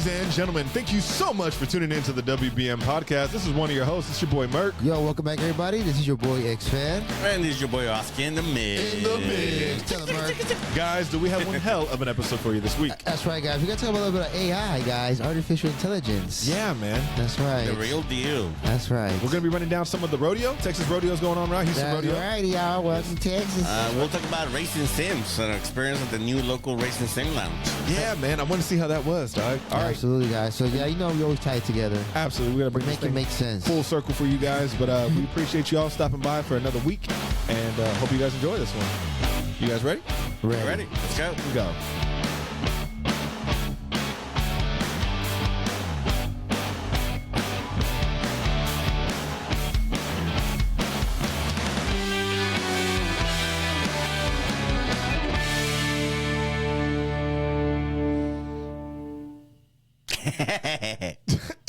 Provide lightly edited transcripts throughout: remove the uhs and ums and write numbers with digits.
Ladies and gentlemen, thank you so much for tuning in to the WBM Podcast. This is one of your hosts. It's your boy, Merc. Yo, welcome back, everybody. This is your boy, xFer. And this is your boy, Oski in the mix. In the mix. Tell him, Merc. Guys, do we have one hell of an episode for you this week? That's right, guys. We're going to talk about a little bit of AI, guys. Artificial intelligence. Yeah, man. That's right. The real deal. That's right. We're going to be running down some of the rodeo. Texas rodeo's going on, right? Houston That's rodeo. right, y'all. Welcome to Texas. We'll talk about racing sims and our experience at the new local racing sim lounge. Yeah, man. I want to see how that was, dog. All right. Absolutely, guys. So, yeah, you know we always tie it together. Absolutely. We're going to bring Make this it thing make sense. full circle for you guys. But we appreciate you all stopping by for another week. And hope you guys enjoy this one. You guys ready? Ready? Let's go. Here we go.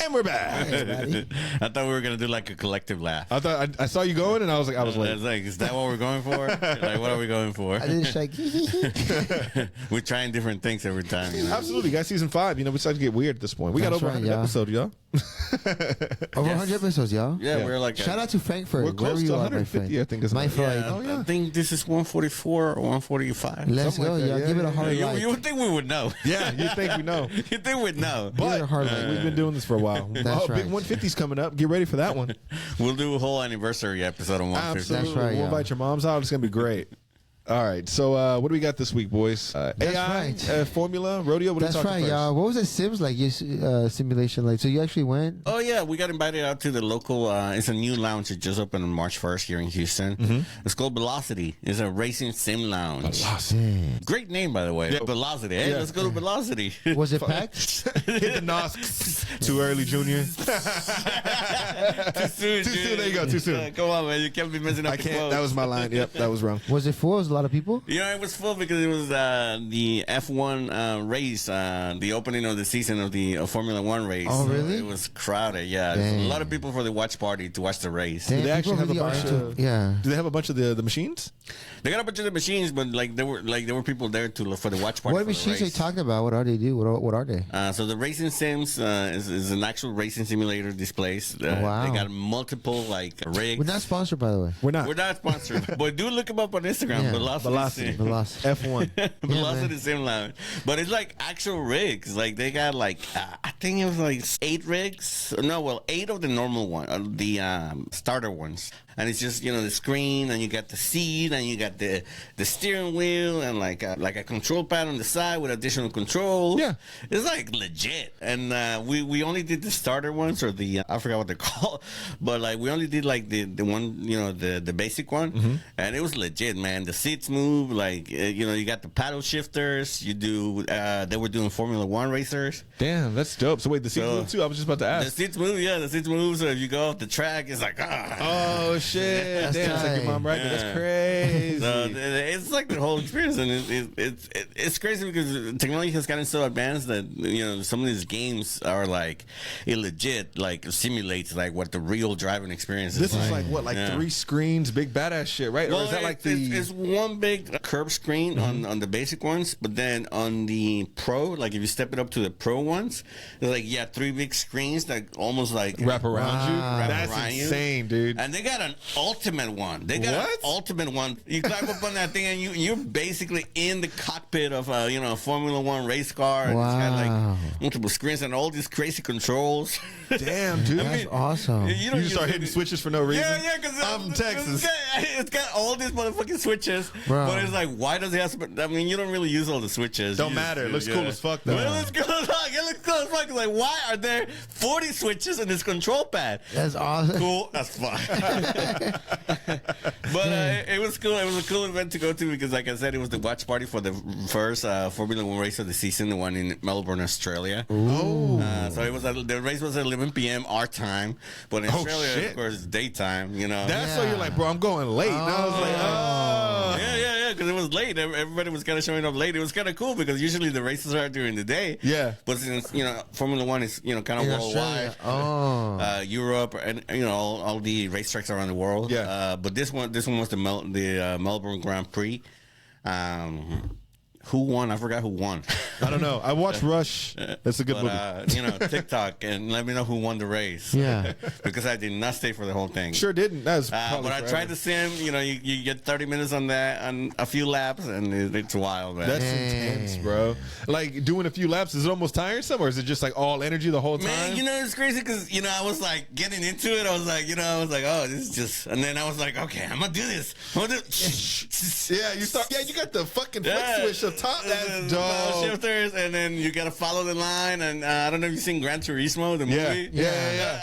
And we're back. I thought we were going to do like a collective laugh. I thought I saw you going, and I was I was late. like, is that what we're going for? Like, what are we going for? I didn't shake. We're trying different things every time. You know? Absolutely, guys. Season 5. You know, we start to get weird at this point. We got That's over right, 100 y'all. episodes, y'all. Over 100 episodes, y'all. Yeah, we're like... Shout out to Frankfurt. We're close Wherever to you are, my 150, friend. I think. Is My friend. Oh, yeah. I think this is 144 or 145. Let's Something go, like that. y'all. Yeah, Give it a yeah, hard You, like. you would think we would know. Yeah, you think we know. You think we'd know. Give it a hard like. We've been doing this for a while. That's Big right. 150's coming up. Get ready for that one. We'll do a whole anniversary episode on 150. Absolutely. That's right, We'll y'all. invite your moms out. It's going to be great. All right. So what do we got this week, boys? AI, right. formula, rodeo. What That's are we right, talking y'all. What was the Sims like? Your simulation like? So you actually went? Oh yeah, we got invited out to the local. It's a new lounge that just opened on March 1st here in Houston. It's called Velocity. It's a racing sim lounge. Dang. Great name, by the way. Yeah. Velocity. Hey, Yeah. let's go to Velocity. Was it packed? Hit the nos. Too early, Junior. Too soon. Too soon. There you go. Too soon. Come on, man. You can't be messing up I the can't. quotes. That was my line. Yep, that was wrong. Was it full? Was a lot of people? You know, it was full because it was the F1 race, the opening of the season of the Formula One race. Oh, really? So it was crowded. Yeah, there's a Dang. lot of people for the watch party to watch the race. Damn, they actually people have a really bunch are of- Yeah. Do they have a bunch of the machines? They got a bunch of the machines, but there were people there for the watch party. What for the machines are you race. talking about? What are they do? What are they? So the racing sims is an actual racing simulator displays. Wow. They got multiple rigs. We're not sponsored, by the way. We're not. We're not sponsored, but do look them up on Instagram. Yeah. Velocity. Sim. Velocity. F1. Velocity Sim Lounge. But it's like actual rigs. Like they got I think it was like 8 rigs. No, well, 8 of the normal one, the starter ones. And it's just, the screen, and you got the seat, and you got the steering wheel, and like a control pad on the side with additional controls. Yeah. It's like legit. And we only did the starter ones, or I forgot what they're called, but we only did like the one, the basic one. And it was legit, man. The seats move, you got the paddle shifters. You do, they were doing Formula One racers. Damn, that's dope. So wait, the seats move too? I was just about to The ask. seats move, yeah, the seats move. So if you go off the track, it's like, Oh shit! That's Damn, it's like your tight. mom right there. That's crazy. So it's like the whole experience, and it's crazy because technology has gotten so advanced that some of these games are illegit, simulates what the real driving experience This is. is like what, 3 screens, big badass shit, right? Or is that like it's one big curved screen on the basic ones, but then on the pro, if you step it up to the pro ones, it's 3 big screens that almost wrap around you? Wow. That's around you. insane, dude. And they got an ultimate one. They got What? an ultimate one. You climb up on that thing, and you're basically in the cockpit of a Formula One race car. And it's got Wow. multiple screens and all these crazy controls. Damn, dude. That's awesome. You You just start hitting switches for no reason. Yeah, because I'm from Texas. It's got all these motherfucking switches, Bro. but it's why does it have? You don't really use all the switches. Don't You just- matter. It looks cool as fuck, though. Well, it looks cool as fuck. It looks cool as fuck. It's why are there 40 switches in this control pad? That's awesome. Cool. That's fine. But it was cool. It was a cool event to go to because, like I said, it was the watch party for the first Formula One race of the season, the one in Melbourne, Australia. Oh. So it was the race was at 11 p.m. our time, but in Australia, shit. of course, it's daytime. That's why you're like, bro, I'm going late. And I was like, oh. Yeah, because it was late. Everybody was kind of showing up late. It was kind of cool because usually the races are during the day. Yeah. But since Formula One is kind of In worldwide. Australia. Oh. Europe and all the racetracks around the world. Yeah. But this one was the Melbourne Grand Prix. who won. I forgot who won. I don't know. I watched Rush. That's a good movie. TikTok and let me know who won the race. Yeah. Because I did not stay for the whole thing. Sure didn't. That was but I tried to sim. You get 30 minutes on that, on a few laps, and it's wild, man. That's intense, bro. Like doing a few laps, is it almost tiresome, or is it just like all energy the whole time? Man, it's crazy because I was like getting into it. I was like, oh, this is just, and then I was like, okay, I'm gonna do this. Yeah, you start. Yeah, you got the fucking flick switch up top. That's dope. Shifters, and then you gotta follow the line. And I don't know if you've seen Gran Turismo, the movie. Yeah.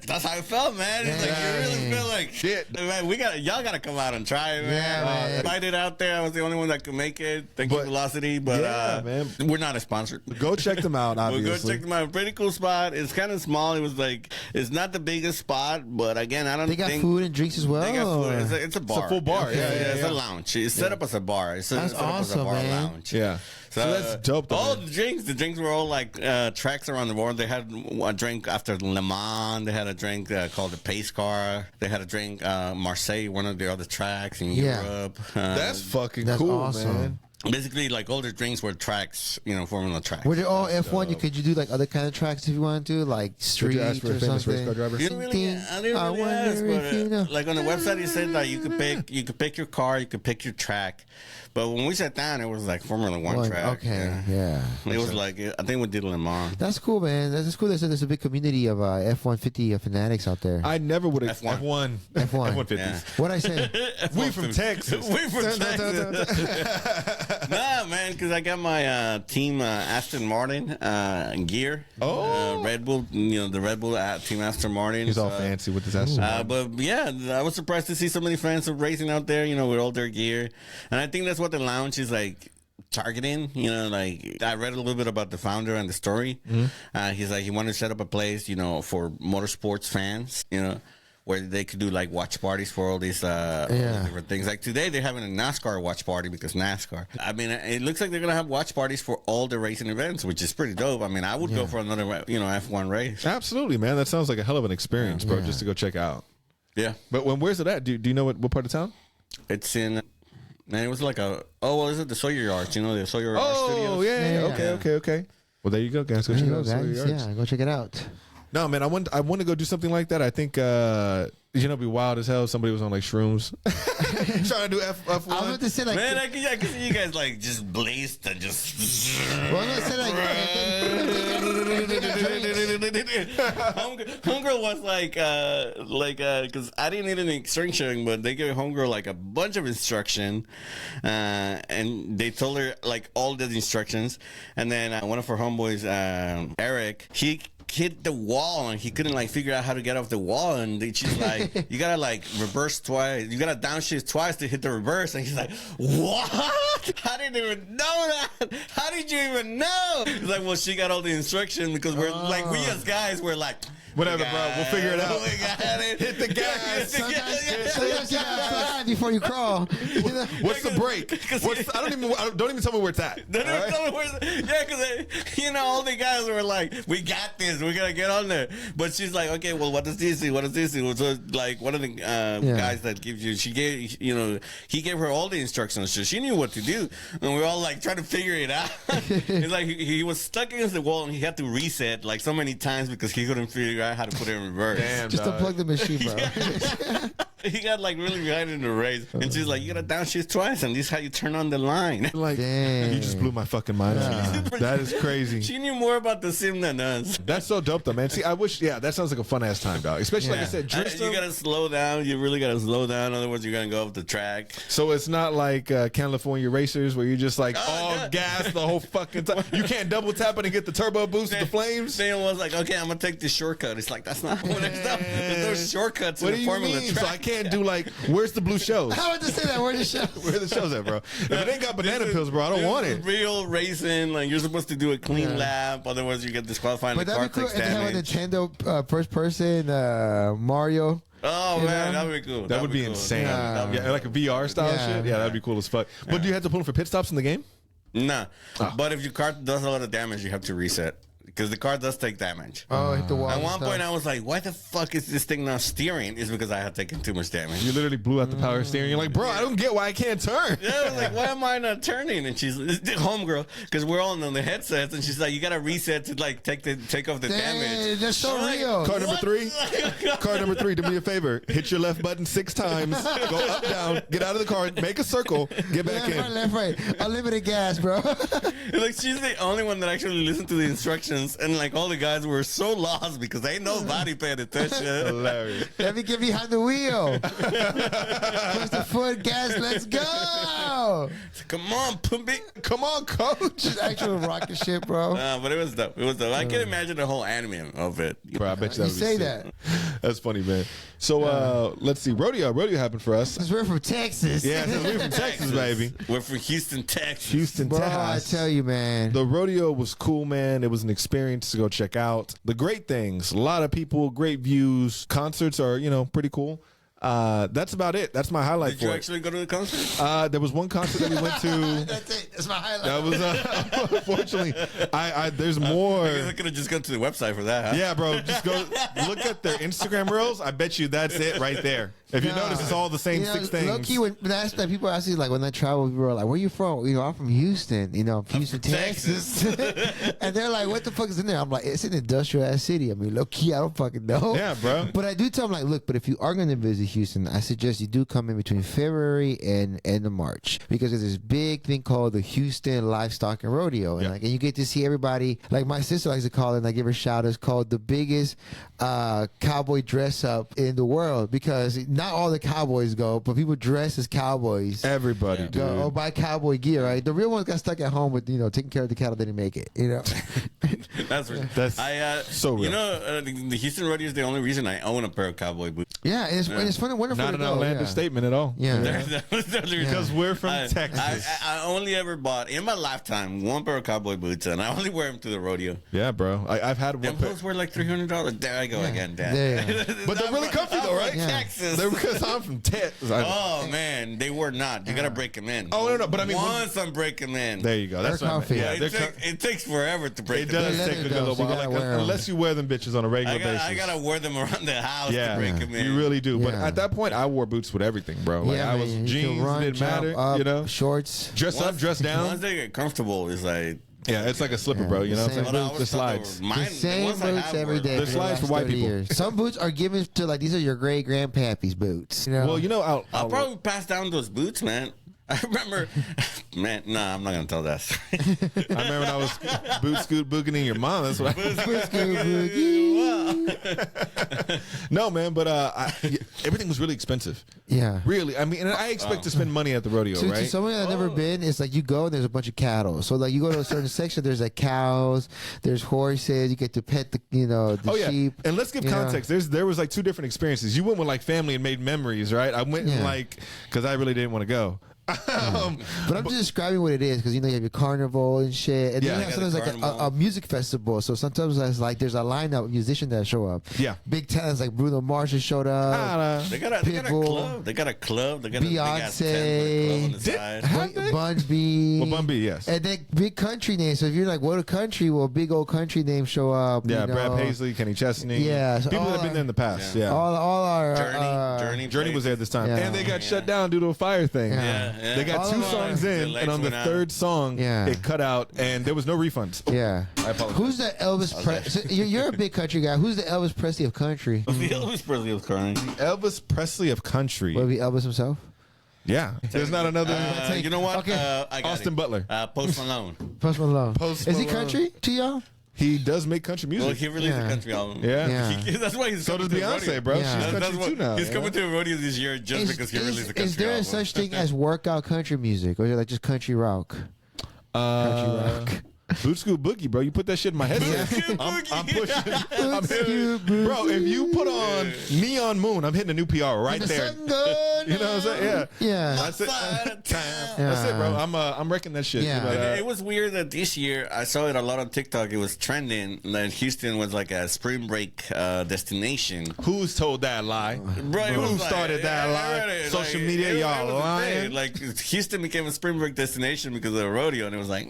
That's how it felt, man. It's like you really feel like shit. Man, y'all gotta come out and try it, man. Yeah, man. I did out there. I was the only one that could make it. Thank you, Velocity, but man, we're not a sponsor. Go check them out. Obviously, We'll go check them out. Pretty cool spot. It's kind of small. It was like it's not the biggest spot, but again, I don't. They got think food and drinks as well. they got food. It's a bar. It's a full bar. Yeah, Yeah, it's a lounge. It's set up as a bar. It's That's set up as a awesome, bar man. lounge. Yeah. So that's dope. All the drinks were all like tracks around the world. They had a drink after Le Mans. They had a drink called the Pace Car. They had a drink Marseille, one of the other tracks in Europe. That's fucking That's cool, awesome. man. Basically, like all the drinks were tracks, Formula tracks. Were they all F1? Could you do like other kind of tracks if you wanted to, like street Did you ask for or a famous race something? car driver? I didn't really ask, but like on the website, it said that you could pick your car, you could pick your track. But when we sat down, it was like Formula One track. Okay, yeah. It was like I think we did Le Mans. That's cool, man. That's cool. There's a big community of F-150 fanatics out there. I never would have F1. F-150s. Yeah. What'd I say? We from Texas. We from Texas. Nah, man, because I got my team Aston Martin gear. Oh. Red Bull, the Red Bull team Aston Martin. He's all fancy with his Aston Martin. But yeah, I was surprised to see so many fans of racing out there, with all their gear. And I think that's what the lounge is like targeting. Like I read a little bit about the founder and the story. He's like, he wanted to set up a place, for motorsports fans, where they could do like watch parties for all these different things. Like today, they're having a NASCAR watch party because NASCAR. I mean, it looks like they're gonna have watch parties for all the racing events, which is pretty dope. I mean, I would go for another, F1 race. Absolutely, man. That sounds like a hell of an experience, bro. Just to go check out. Yeah. But where's it at? Do you know what part of town? It's in. Man, it was like is it the Sawyer Yards? The Sawyer Yards Studios? Oh, yeah. Okay. Well, there you go, guys. Go check it out. Sawyer Yards. Yeah, go check it out. No, man, I want to go do something like that. I think it'd be wild as hell if somebody was on like shrooms trying to do F1. I was about to say like, man, I can see you guys like just blazed and just. Well, I was gonna say Homegirl was like, because I didn't need any instruction, but they gave Homegirl like a bunch of instruction, and they told her like all the instructions, and then one of her homeboys, Eric, he hit the wall and he couldn't like figure out how to get off the wall, and she's like, you gotta like reverse twice, you gotta downshift twice to hit the reverse, and he's like, what? I didn't even know that. How did you even know? He's like, well, she got all the instruction because we're like, we as guys, we're like, whatever, bro. We'll figure it out. We got it. Hit the gas. sometimes you gotta fly before you crawl. What's the break? Don't even tell me where it's at. Don't even tell me where it's at. Yeah, because all the guys were like, we got this. We're gonna get on there. But she's like, okay, well, what does this do? What does this do? So like one of the guys that gives you, he gave her all the instructions, so she knew what to do, and we are all like trying to figure it out. It's like he was stuck against the wall and he had to reset like so many times because he couldn't figure out how to put it in reverse. Damn, just dog. unplug the machine, bro. He got like really behind in the race, and she's like, "You gotta downshift twice, and this is how you turn on the line." Like, Damn. you just blew my fucking mind. That is crazy. She knew more about the sim than us. That's so dope, though, man. See, I wish, that sounds like a fun ass time, dog. Especially like I said, You gotta slow down. You really gotta slow down. Otherwise, you're gonna go off the track. So it's not like California racers where you're just like all gas the whole fucking time. You can't double tap it and get the turbo boost with the flames. Sam was like, "Okay, I'm gonna take this shortcut." It's like that's not what it's done. There's no shortcuts in the Formula track. So I can't do like, where's the blue shows? How would you say that? Where the show? Where the shows at, bro? If it ain't got banana pills, bro, I don't want it. Real racing, like you're supposed to do a clean lap, otherwise you get disqualified. But The car that'd be cool takes if they have a damage. Nintendo first person Mario. Oh man, know? that'd be cool. That would be insane. Yeah. Yeah, like a VR style shit. Yeah, that'd be cool as fuck. But do you have to pull them for pit stops in the game? Nah, but if your car does a lot of damage, you have to reset. because the car does take damage. Oh, hit the wall. At and one stuff. point, I was like, why the fuck is this thing not steering? It's because I had taken too much damage. You literally blew out the power steering. You're like, bro, I don't get why I can't turn. Yeah, I was like, why am I not turning? And she's the homegirl, because we're all on the headsets, and she's like, you gotta reset to like take off the damage. That's so I'm like, real. Card number 3. Card number 3. Do me a favor. Hit your left button 6 times. Go up, down. Get out of the car. Make a circle. Get back in. Left, right. Unlimited gas, bro. Like she's the only one that actually listened to the instructions, and like all the guys were so lost because ain't nobody paying attention. Hilarious. Let me get behind the wheel. Push the foot, gas, let's go. Come on, Pumpy. Come on, coach. Just actual rocket ship, bro. But it was dope. It was dope. I can imagine the whole anime of it. Bro, I bet you You that would be say sick. that. That's funny, man. So let's see. Rodeo happened for us. Because we're from Texas. Yeah, since we're from Texas, baby. We're from Houston, Texas. Houston, Bro, I Texas. tell you, man. The rodeo was cool, man. It was an experience to go check out. The great things, a lot of people, great views. Concerts are, pretty cool. That's about it. That's my highlight Did for you it. actually go to the concert? There was one concert that we went to. That's it. That's my highlight. That was unfortunately. There's more. I guess I could have just gone to the website for that. Huh? Yeah, bro. Just go look at their Instagram reels. I bet you that's it right there. If you notice, it's all the same 6 things. Low key, when that's that people ask you, like, when I travel, people are like, "Where you from?" I'm from Houston. Houston, Texas. And they're like, "What the fuck is in there?" I'm like, "It's an industrial ass city." I mean, low key, I don't fucking know. Yeah, bro. But I do tell them, like, look, but if you are going to visit Houston, I suggest you do come in between February and end of March, because there's this big thing called the Houston Livestock and Rodeo, and Yeah. and you get to see everybody. Like my sister likes to call it, and I give her shout outs, called the biggest cowboy dress up in the world, because not all the cowboys go, but people dress as cowboys. Everybody, dude. Go, or buy cowboy gear, right? The real ones got stuck at home with taking care of the cattle, didn't make it. That's so real. The Houston Rodeo is the only reason I own a pair of cowboy boots. Yeah, and it's fun and wonderful. Not to an go, outlandish yeah. statement at all. Yeah. Because we're from Texas. I only ever bought in my lifetime one pair of cowboy boots, and I only wear them to the rodeo. Yeah, bro. I've had one Them pair. boots were like $300. There I go again, Dad. There. But they're really comfy though, right? Yeah. Texas. They're because I'm from Texas. Oh man, they were not. You gotta break them in. Oh, no, but I mean, once I'm breaking them in, There you go. That's They're what I meant. comfy. Yeah, it, it takes forever to break it them. does They're take a leather good though, little so you while. gotta Like, wear 'em. unless you wear them bitches on a regular basis. I gotta wear them around the house Yeah, to break them in. you really do. But Yeah. at that point, I wore boots with everything, bro. Like, I was man, you can jeans, run, didn't jump matter. up, shorts. Dress up, dress Once down. they get comfortable, it's like Yeah, it's like a slipper, bro. You know what I'm Same saying? I The always thought they slides. were- mine- The same ones I boots have every were day. They're for the slides last for white 30 people. years. Some boots are given to, like, these are your great grandpappy's boots. Well, I'll probably pass down those boots, man. I remember, man. Nah, I'm not gonna tell that story. I remember when I was boot scoot boogieing your mom. That's what No, man, but everything was really expensive. Yeah. Really. I mean, and I expect to spend money at the rodeo, To right? someone that's never been, it's like you go and there's a bunch of cattle. So like you go to a certain section, there's like cows, there's horses, you get to pet the sheep. And let's give you know. context. There was like 2 different experiences. You went with like family and made memories, right? I went Yeah. like because I really didn't want to go. But I'm just describing what it is, because you have your carnival and shit, and Yeah. then you I have got a sometimes like a carnival. music festival. So sometimes there's there's a lineup of musicians that show up. Yeah. Big talents like Bruno Mars has showed up. They got a Pitbull. club. They got a club. They got a big ass tent with a club on the side. Have they? Bun B. Well, Bun B, yes. And then big country names. So if you're like, what a country? Well, big old country names show up. Yeah, you Brad know. Paisley, Kenny Chesney. Yeah, so people all that have been our- there in the past. Yeah. All our Journey was there this time. Yeah. And they got shut down due to a fire thing. Yeah. They got All 2 of our- songs The in, lights and on the went out. 3rd song, Yeah. it cut out, and there was no refunds. Yeah. I apologize. Who's the Elvis Presley? You're a big country guy. Who's the Elvis Presley of country? The Elvis Presley was crying. Elvis Presley of country. Would it be Elvis himself? Yeah. There's not another. You know what? Okay. I got Austin it. Butler. Post Malone. Post Malone. Post Is he Malone. country to y'all? He does make country music. Well, he released Yeah. a country album. Yeah. Yeah. That's why he's So coming does to the rodeo. Beyonce, bro. Yeah. She's That's country what- too now. He's yeah. coming to a rodeo this year just because he released a country is there album. a such thing as workout country music, or is it like just country rock? Country rock. Boot Scoot Boogie, bro. You put that shit in my headset. I'm pushing. I'm Scoot hitting, bro, if you put on Neon Moon, I'm hitting a new PR right The there. sun go You know what I'm saying? Yeah. Yeah. That's it. Outside of town. That's it, bro. I'm wrecking that shit. Yeah. But, It was weird that this year I saw it a lot on TikTok. It was trending that Houston was like a spring break destination. who's told that lie? Bro, it Who was like- started that I lie? read it, Social like, media, it y'all was a lying. thing. Like Houston became a spring break destination because of the rodeo, and it was like,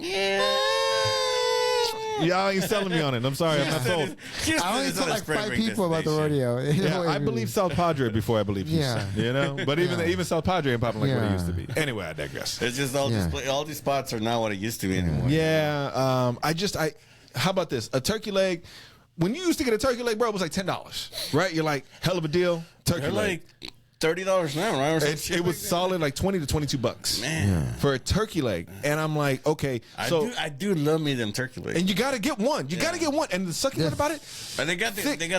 Y'all ain't selling me on it. I'm sorry, I'm not sold. I only told like 5 people about the rodeo. Yeah, I believe South Padre before I believe Houston. Yeah. You know, but even South Padre ain't popping like what it Yeah. used to be. Anyway, I digress. It's just all these spots are not what it used to be anymore. Yeah, how about this? A turkey leg. When you used to get a turkey leg, bro, it was like $10, right? You're like, hell of a deal. Turkey They're leg. like $30 now, right? It was solid like $20 to $22, Man. for a turkey leg. And I'm like, okay, so I do love me them turkey legs. and you got to get one. You got to get one. And the sucky part about it, And they got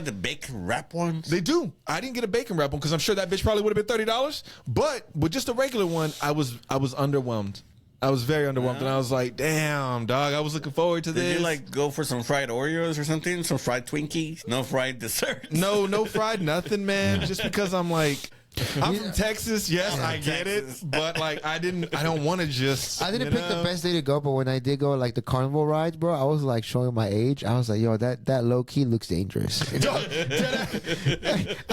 the bacon wrap ones. they do. I didn't get a bacon wrap one because I'm sure that bitch probably would have been $30. But with just a regular one, I was underwhelmed. I was very underwhelmed, and I was like, "Damn, dog! I was looking forward to this." Did you like go for some fried Oreos or something? Some fried Twinkies? No fried desserts? No fried nothing, man. Just because I'm like, I'm from Texas. Yes, I get Texas. it, but like, I don't want to just. I didn't pick the best day to go, but when I did go, like the carnival rides, bro, I was like showing my age. I was like, yo, that low key looks dangerous. I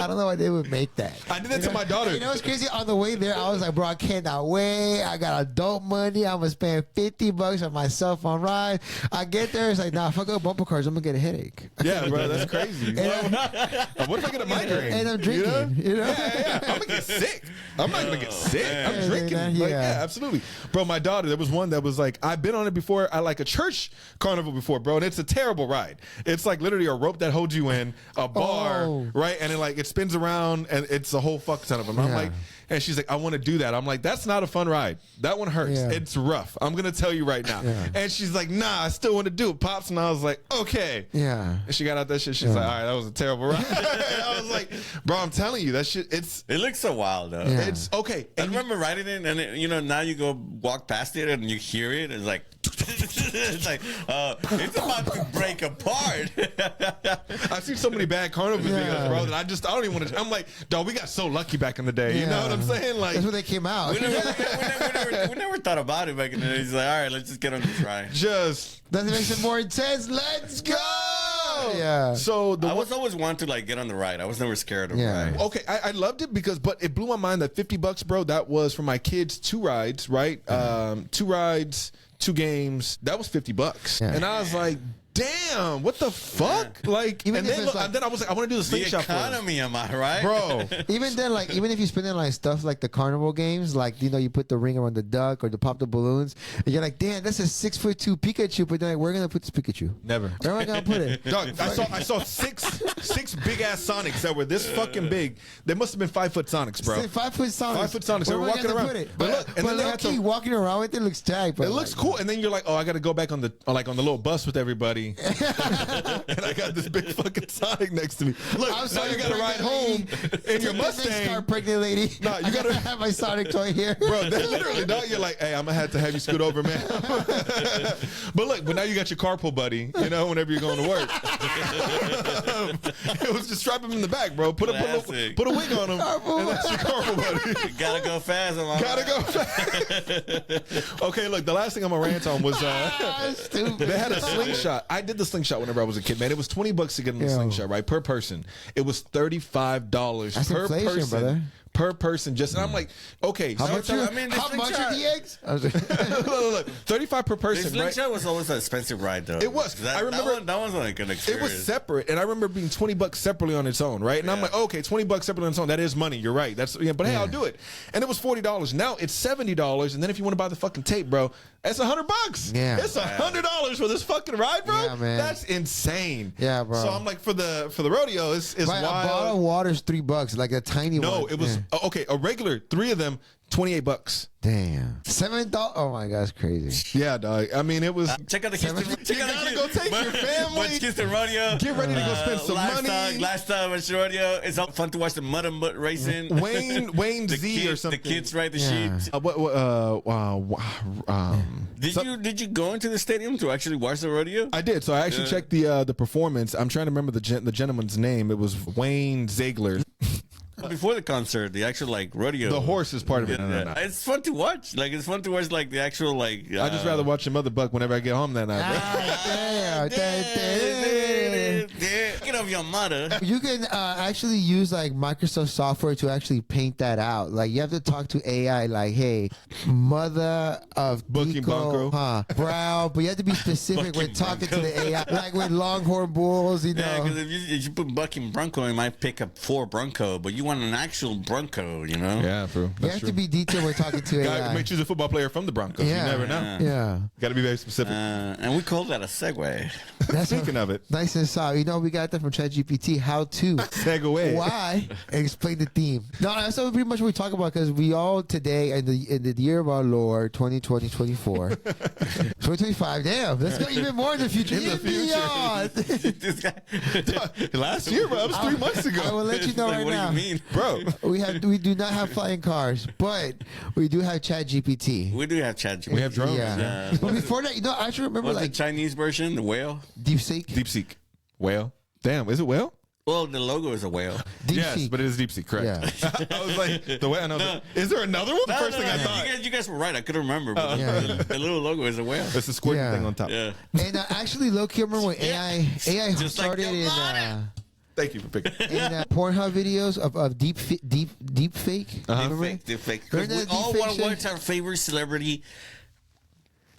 don't know why they would make that. I did that to my daughter. You know what's crazy? On the way there, I was like, bro, I cannot wait. I got adult money. I'm gonna spend $50 on myself on ride. I get there, it's like, nah, if I go bumper cars, I'm gonna get a headache. Yeah, bro, that's crazy. What if I get a migraine? And I'm drinking. You know? Yeah. I'm gonna get sick. I'm not gonna get sick. I'm Yeah, drinking. man, Like, yeah. yeah, absolutely. Bro, my daughter, there was one that was like, I've been on it before. I like a church carnival before, bro, and it's a terrible ride. It's like literally a rope that holds you in, a bar, Oh. right? And it spins around, and it's a whole fuck ton of them. I'm Yeah. like, and she's like, I want to do that. I'm like, that's not a fun ride. That one hurts. Yeah. It's rough. I'm gonna tell you right now. Yeah. And she's like, nah, I still want to do it, pops. And I was like, okay. Yeah. And she got out that shit. She's like, all right, that was a terrible ride. I was like, bro, I'm telling you, that shit, It looks so wild, though. Yeah. it's okay. I And remember riding it, and now you go walk past it, and you hear it. It's like, it's like, it's about to break apart. I've seen so many bad carnival videos, bro, that I don't even want to. I'm like, dog, we got so lucky back in the day. You know what I'm saying? Like, That's when they came out. we never thought about it back in the day. He's like, all right, let's just get on the ride. just That makes it more intense. Let's go. Yeah. so I was always want to like get on the ride. I was never scared of Yeah. rides. okay. I loved it but it blew my mind that $50, bro. That was for my kids 2 rides, right? 2 rides, 2 games. That was $50, Yeah. and I was like, damn, what the fuck? Like, Even and if then it's look, like- and then I was like, I want to do the The slingshot for them. economy, am I right? Bro. Even then, like, even if you spend in like stuff like the carnival games, like, you know, you put the ring around the duck or the pop the balloons, and you're like, damn, that's a 6'2" Pikachu, but then like, where are gonna put this Pikachu? Never. Where am I gonna put it? Dog, I saw six big ass Sonics that were this fucking big. They must have been 5-foot Sonics, bro. Say 5-foot Sonics. 5-foot Sonics. They Where were am I walking gonna around. Put it? But look, and but then they low had key, to- walking around with it looks tight. But It looks cool, and then you're like, oh, I got to go back on the little bus with everybody, and I got this big fucking Sonic next to me. Look, I'm now sorry, you got to ride pregnant home in your Take the next car, Mustang, pregnant lady. Nah, you I gotta- have my Sonic toy here. bro. They literally, dog, you're like, hey, I'm gonna have to have you scoot over, man. But now you got your carpool buddy. You know, whenever you're going to work, it was just strap him in the back, bro. Put a Classic. wig on him, and that's your carpool buddy. Gotta go fast, am I Gotta right? go. Okay, look, the last thing I'm gonna rant on was Stupid. they had a slingshot. I did the slingshot whenever I was a kid, man. It was $20 to get in the Yo. slingshot, right, per person. It was $35 That's per inflation, person. brother. Per person, and I'm like, okay, How so much? I mean, the How much slingshot- are the eggs? I was like, look, 35 per The person, right? slingshot was always an expensive ride, though. It was. I remember- that one's like an experience. It was separate, and I remember being $20 separately on its own, right? And I'm like, okay, $20 separately on its own. That is money. You're right. But hey, I'll do it. And it was $40. Now it's $70, and then if you want to buy the fucking tape, bro, that's $100. Yeah. It's $100 for this fucking ride, bro. Yeah, man. That's insane. Yeah, bro. So I'm like, for the rodeo, it's right, a bottle of wild. water is $3, like a tiny one. No, it was Yeah. okay. A regular 3 of them, $28. Damn. $7. Oh my God, it's crazy. Yeah, dog. I mean, it was. Check out the Houston. Check out gotta the go take your family. Houston Rodeo. Get ready to go spend some money. Livestock Rodeo. It's all fun to watch the mud and butt racing. Wayne the Z kids, or something. The kids ride the Yeah. sheep. Did you go into the stadium to actually watch the rodeo? I did. So I actually checked the performance. I'm trying to remember the gentleman's name. It was Wayne Ziegler. Before the concert, the actual like rodeo. The horse is part of it. No. It's fun to watch. Like it's fun to watch like the actual like. I just rather watch your mother buck whenever I get home that night. Bro. Ah, damn. Speaking of your mother. You can actually use like Microsoft software to actually paint that out. Like you have to talk to AI, like, "Hey, mother of Bucking Tico, Bronco. brow," but you have to be specific when talking to the AI, like with Longhorn Bulls, you Yeah, know. because if you put bucking Bronco, it might pick up 4 Bronco, but you want an actual Bronco, you know? Yeah, bro. You That's have true. to be detailed when talking to God, AI. may choose a football player from the Broncos. Yeah. You never know. Yeah, Got to be very specific. And we call that a segue. that's Speaking of it, nice and soft. You know, we got that from ChatGPT. How to. segue. Why? And explain the theme. No, that's pretty much what we talk about because we all today in the year of our Lord 2024, 2025. Damn, let's go even more in the future. In the Even future. beyond. This guy, Last year, bro. That was 3 months ago. I will let you know like, right what now. do you mean? Bro. We do not have flying cars, but we do have ChatGPT. We do have ChatGPT. We have drones. Yeah. Yeah. But before that, you know, I actually remember What's the like Chinese version? The whale? DeepSeek. DeepSeek. Whale. Damn, is it whale? Well, the logo is a whale. Yes, DeepSeek. but it is DeepSeek, correct. Yeah. I was like, the whale. And I was like, is there another one? The first thing I thought. You guys were right. I couldn't remember. But Yeah. the little logo is a whale. It's the squid Yeah. thing on top. Yeah. And actually, low-key, I remember when AI Just like started your in mother. Thank you for picking. Pornhub videos of deep fake. Remember? They're fake. Remember We that all deep want fake to shit? watch our favorite celebrity.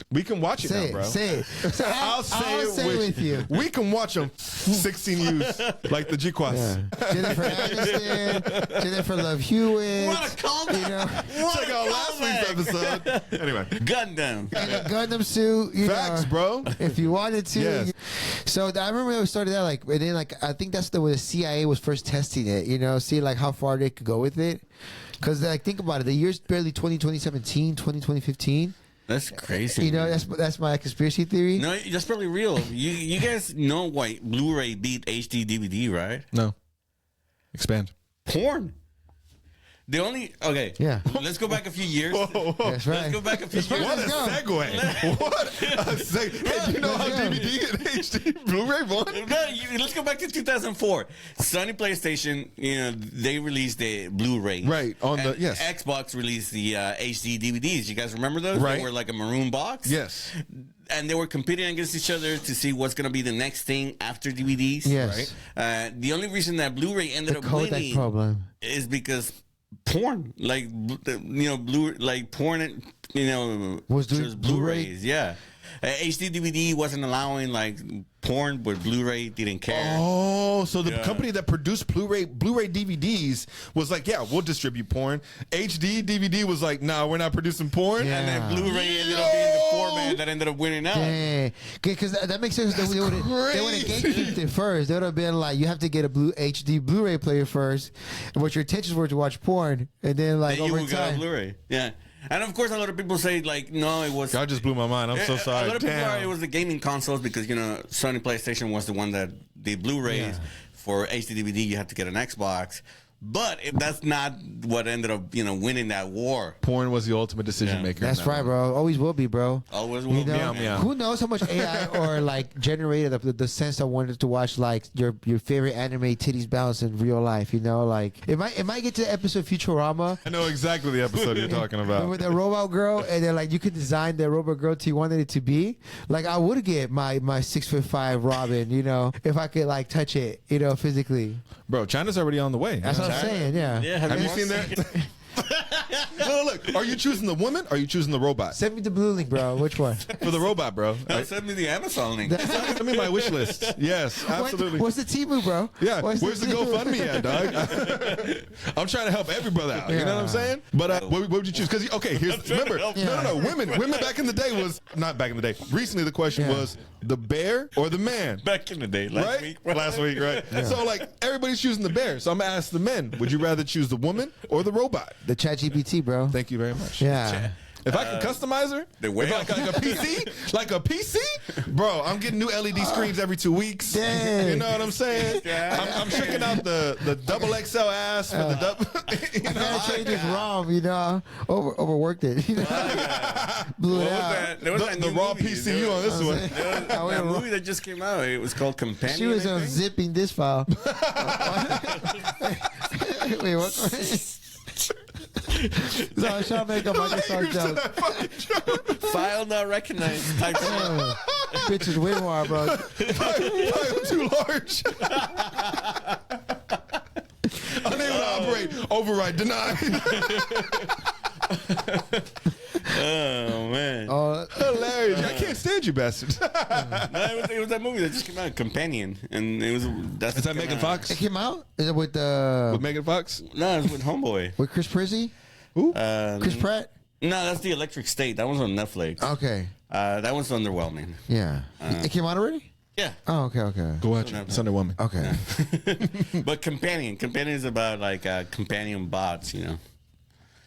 We can watch it Say now, bro. it. Say it. So I'll say it with you. We can watch them 16 U's like the G-Quas. Yeah. Jennifer Aniston, Jennifer Love Hewitt. What a callback. You know, Check out last week's episode. Anyway, Gundam. Gundam suit. You facts, know, bro. if you wanted to. Yes. So I remember when we started that, like, and then like I think that's when the CIA was first testing it. You know, see like how far they could go with it. Because like think about it, the year's barely 2017, 2015. That's crazy. You know, that's my conspiracy theory. No, that's probably real. You guys know why Blu-ray beat HD DVD, right? No. Expand. Porn. The only Yeah. Let's go back a few years. That's right. Let's go back a few years. What a Let's go. segue. What a segue. Hey, do you know how Let's go. DVD and HD Blu-ray won? No, let's go back to 2004. Sony PlayStation, they released the Blu-ray. Right, on the- And yes. Xbox released the HD DVDs. You guys remember those? Right. They were like a maroon box. Yes. And they were competing against each other to see what's going to be the next thing after DVDs. Yes. Right. The only reason that Blu-ray ended The up Kodak winning problem. is because porn, porn, Was doing just Blu-ray? Blu-rays, yeah. HD DVD wasn't allowing like porn, but Blu-ray didn't care. Oh, so the Yeah. company that produced Blu-ray DVDs was like, yeah, we'll distribute porn. HD DVD was like, nah, we're not producing porn. Yeah. And then Blu-ray ended up being the format that ended up winning out. Dang. Because that makes sense. They would have crazy. gatekeeped it first. They would have been like, you have to get a HD Blu-ray player first, and what your intentions were to watch porn, and then like Then you over would got a time. Blu-ray. Yeah. And of course, a lot of people say like, no, it was. God just blew my mind. I'm so sorry. A lot of people Damn. are, it was the gaming consoles because Sony PlayStation was the one that the Blu-rays Yeah. for HD DVD. You had to get an Xbox, but that's not what ended up winning that war. Porn was the ultimate decision Yeah. maker. That's right, bro. Always will be, bro. Always will You be. know, meow. who knows how much AI or like generated the sense I wanted to watch like your favorite anime titties bounce in real life. You know, like it might get to the episode Futurama. I know exactly the episode you're talking about. With the robot girl, and then like you could design the robot girl to you wanted it to be. Like I would get my 6'5" Robin, if I could like touch it, physically. Bro, China's already on the way. That's what I'm saying. Yeah. Yeah, Have you watched seen it? that? No, look. Are you choosing the woman or are you choosing the robot? Send me the blue link, bro. Which one? For the robot, bro. Send me the Amazon link. Send me my wish list. Yes, absolutely. What's the Temu, bro? Yeah, What's where's the Temu? GoFundMe at, dog? I'm trying to help every brother out. You know what I'm Yeah. saying? But what would you choose? Because remember, help no, women back in the day was not back in the day. Recently, the question Yeah. was the bear or the man. Back in the day, Right? Last week, right? So like everybody's choosing the bear. So I'm gonna ask the men: would you rather choose the woman or the robot? The ChatGPT, bro. Thank you very much. Yeah. If I can customize her, the whale. like a PC, bro, I'm getting new LED screens every 2 weeks. Dang. You know what I'm saying? I'm checking out the double XL ass for the double. I gotta change this ROM, overworked it. Blew it out. There was that the new raw movie. PCU on this one. There was that movie that just came out. It was called Companion. She was I think. unzipping this file. Wait, what? So I was trying to make a Microsoft joke. File not recognized. Type Bitch is way more, bro. I'm too large. Unable to operate. Override denied. Oh man. Hilarious. I can't stand you bastards. No, it was that movie that just came out, Companion, and it was Is that Megan Fox? It came out? Is it with Megan Fox? No, it's with Homeboy. with Chris Prizzy? Who? Chris Pratt? No, that's The Electric State. That one's on Netflix. Okay. That one's underwhelming. Yeah. It came out already? Yeah. Oh, okay. Go watch it. It's Wonder Woman. Okay. But Companion is about like companion bots, you know.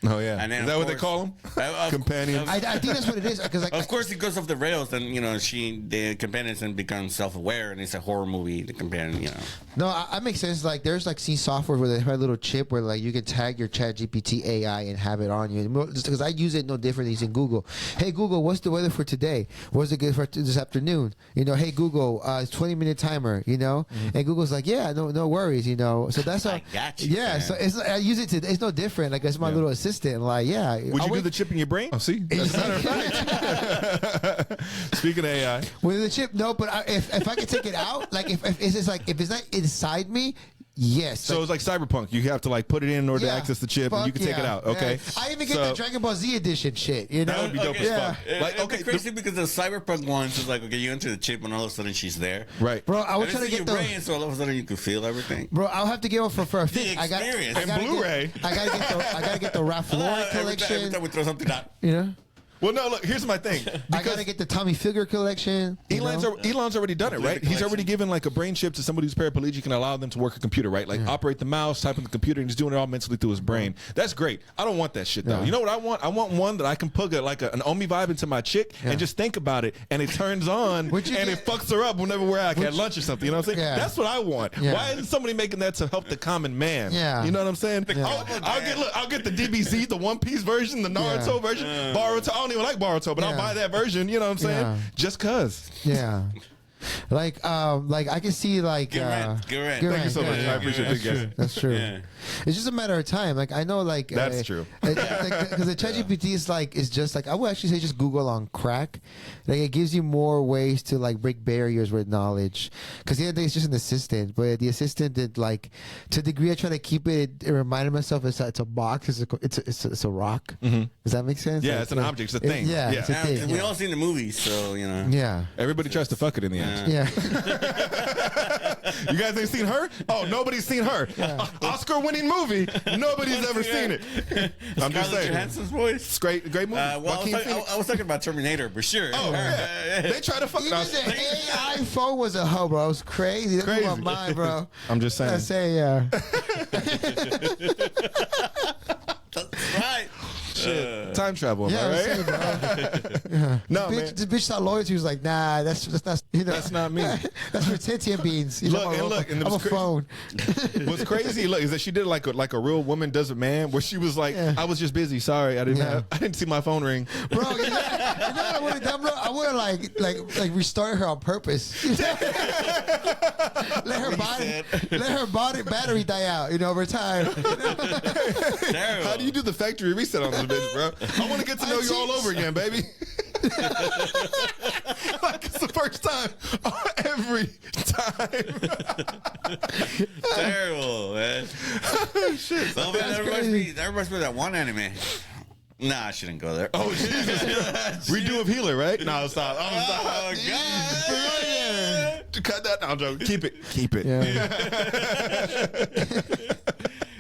Oh yeah. And then, Is that of what they course- call them? Companions. I think that's what it is. Because Of course, it goes off the rails, and you know, the companions then become self-aware, and it's a horror movie. The companion, you know. No, I makes sense. Like, there's like scene software where they have a little chip where like you can tag your Chat GPT AI and have it on you. Just because I use it no different than using Google. Hey Google, what's the weather for today? What's it good for this afternoon? You know, hey Google, it's 20-minute timer. You know, and Google's like, yeah, no worries. You know, so that's I got you, yeah. man. So I use it to. It's no different. Like it's my little assistant. Like yeah. Would you do the chip in your brain? Oh, see. Speaking of AI, with the chip? No, but if I can take it out, like if it's like if it's not inside me. Yes. so it's like Cyberpunk. You have to like put it in order to access the chip, and you can take it out. Okay. Yeah. I even get the Dragon Ball Z edition shit. You know, That would be dope as fuck. Like, It's okay, crazy because the cyberpunk ones is like, okay, you enter the chip and all of a sudden she's there. Right. bro. I was And trying it's to in get your the. brain, so all of a sudden you can feel everything. Bro, I'll have to get one for a fix. I got experience. I And gotta Blu-ray. I gotta get the Ralph Lauren Every collection. time we throw something out. You know, Well, no. Look, here's my thing. I gotta get the Tommy Figure collection. you know? Elon's already done it, right? He's already given like a brain chip to somebody who's paraplegic and allow them to work a computer, right? Like operate the mouse, type in the computer, and he's doing it all mentally through his brain. That's great. I don't want that shit though. Yeah. You know what I want? I want one that I can plug an Omi vibe into my chick and just think about it, and it turns on, Would you and get- it fucks her up whenever we're at lunch or something. You know what I'm saying? Yeah. That's what I want. Yeah. Why isn't somebody making that to help the common man? Yeah. You know what I'm saying? Yeah. I'll get the DBZ, the One Piece version, the Naruto version, Boruto. I don't even like Boruto, but I'll buy that version. You know what I'm saying? Yeah. Just cause. Yeah. Like I can see like Get rent. Thank you so much. I appreciate it, guys. That's true. Yeah. It's just a matter of time. Like I know, like That's true. Because the ChatGPT is just like I would actually say just Google on crack. Like it gives you more ways to like break barriers with knowledge. Because the other day it's just an assistant, but the assistant did like to a degree I try to keep it. It reminded myself it's a box. It's a rock. Does that make sense? Yeah, Like, it's an object. It's a thing. Yeah, it's a Yeah, thing. we Yeah. all seen the movies, so you know. Yeah. Everybody tries to fuck it in the end. Yeah. You guys ain't seen her? Oh, nobody's seen her. Oscar-winning movie. Nobody's ever seen it. I'm just Scarlett saying. Johansson's voice. It's great movie. Well, Joaquin Phoenix. I was talking about Terminator, but sure. Oh, yeah. They try to fuck Even us. the AI phone was a hoe, bro. It was crazy. That blew my Crazy. mind, bro. I'm just saying. I say, yeah. That's right. Shit. Time travel, am Yeah, I I was right? saying, bro. No, bitch, man. the bitch saw loyalty. Was like, nah, that's not. You know, That's not me. That's for Titian beans. You Look, know, and I'm look, and it I'm a was crazy. phone. What's crazy, look, is that she did like a real woman does a man, where she was like, Yeah. I was just busy. Sorry, I didn't see my phone ring. Bro, you know what I would have done, bro? I would have like restart her on purpose. let her body battery die out. You know, over time. Terrible. How do you do the factory reset on this bitch, bro? I want to get to know you all over again, baby. Like it's the first time, every time. Terrible, man. Shit. Oh, man, that reminds me of that one anime. Nah, I shouldn't go there. Oh, Jesus. Redo of Healer, right? No, stop. Oh, God. Cut that. No, I'm joking. Keep it. Yeah.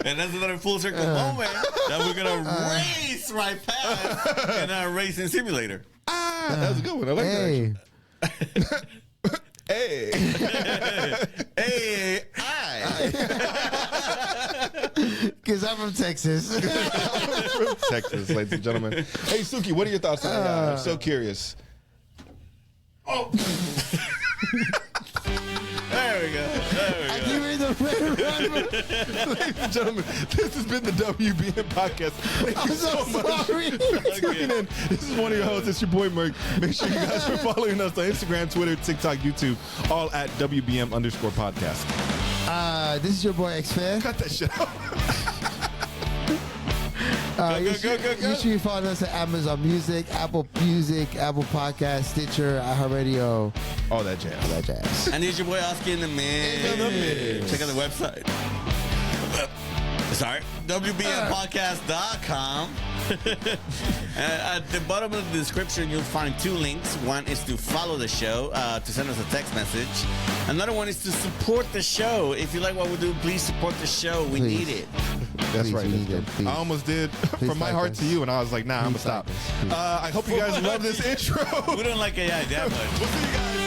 And that's another full circle moment that we're going to race right past in our racing simulator. That was a good one. I like Hey. that. Hey. Hey. Because I'm from Texas. From Texas, ladies and gentlemen. Hey, Suki, what are your thoughts on AI? I'm so curious. Oh. There we go. I give her the Ladies and gentlemen, this has been the WBM Podcast. Thank you I'm so much sorry. for tuning in. This is one of your hosts. It's your boy, Merc. Make sure you guys are following us on Instagram, Twitter, TikTok, YouTube, all at WBM_podcast. This is your boy xFer. Cut that shit out. You should follow us at Amazon Music, Apple Music, Apple Podcast, Stitcher, iHeartRadio, All that jazz. all that jazz. And it's your boy Oski in the mix. Check out the website. Sorry, WBMPodcast.com. At the bottom of the description, you'll find 2 links. One is to follow the show, to send us a text message. Another one is to support the show. If you like what we do, please support the show. We Please. need it. That's Please, right. we need it, please. I almost did from my like heart us. to you, and I was like, nah, I'm going to Please like stop. us, please. I hope you guys love this intro. We don't like AI that much. We'll see you guys.